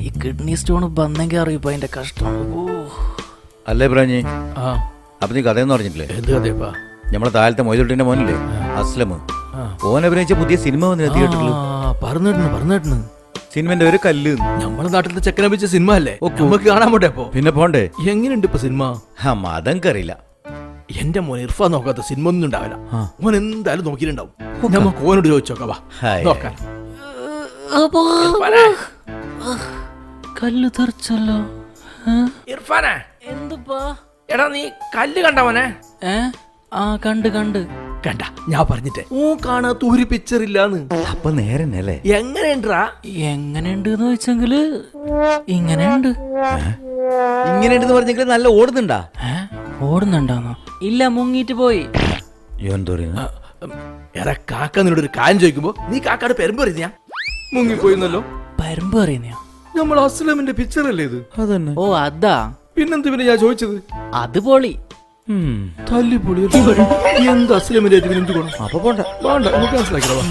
ഈ kidney stone വന്നെങ്കിൽ അറിയിപ്പോ അതിന്റെ കഷ്ടം. അല്ലേ ബ്രാഞ്ഞി? ആ അപ്പൊ നീ കഥയെന്ന് പറഞ്ഞിട്ടില്ലേ? എന്ത് കഥയപ്പാ? നമ്മളെ താഴത്തെ മൊയ്തുട്ടിന്റെ മോനില്ലേ അസ്ലം, ഓൻ അഭിനയിച്ച പുതിയ സിനിമ വന്നില്ല തിയേറ്ററിൽ. പറഞ്ഞിട്ടുണ്ട്. സിനിമന്റെ ഒരു കല്ല്. നമ്മളെ നാട്ടിലത്തെ ചെക്കനെ വെച്ച സിനിമ അല്ലേ, നമുക്ക് കാണാൻ പോട്ടെ. അപ്പൊ പിന്നെ പോണ്ടേ? എങ്ങനെയുണ്ട് ഇപ്പൊ സിനിമ? അതെനിക്കറിയില്ല. എന്റെ മോൻ ഇർഫാൻ നോക്കാത്ത സിനിമ ഒന്നും ഉണ്ടാവില്ല. മോൻ എന്തായാലും നോക്കിയിട്ടുണ്ടാവും. നമുക്ക് ഓനോട് ചോദിച്ചോക്കാ നോക്കാൻ. കല്ല് തെറിച്ചല്ലോ. ഇർഫാനെ, എന്തുപ്പാ? എടാ നീ കല്ല് കണ്ടവനെ? കണ്ട് കണ്ട. ഞാൻ പറഞ്ഞിട്ടേ കാണാത്ത ഒരു പിക്ചർ ഇല്ലാന്ന്. അപ്പൊ നേരെ അല്ലേ? എങ്ങനെയുണ്ടാ? എങ്ങനെയുണ്ട് ചോദിച്ചെങ്കില് ഇങ്ങനെയുണ്ട്. ഇങ്ങനെയുണ്ടെന്ന് പറഞ്ഞെങ്കിൽ നല്ല ഓടുന്നുണ്ടാ? ഓടുന്നുണ്ടാന്നോ? ഇല്ല, മുങ്ങിട്ട് പോയി. എടാ കാക്ക നിന്നോട് ഒരു കാര്യം ചോദിക്കുമ്പോ നീ കാക്കയുടെ പെരുമ്പ് അറിയാ മുങ്ങിപ്പോയിന്നല്ലോ. പരമ്പ് അറിയുന്നോ? നമ്മൾ അസ്ലമിന്റെ പിക്ചർ അല്ലേ ഇത്? അതന്നെ. ഓ അതാ. പിന്നെന്ത് പിന്നെ ഞാൻ ചോദിച്ചത്? അത് പൊളി. തല്ലിപ്പൊളി എന്ത് അസ്ലമിന്റെ എന്ത് ഗുണം? അപ്പൊ പോണ്ട വേണ്ട, നമുക്ക് മനസ്സിലാക്കിയതാ.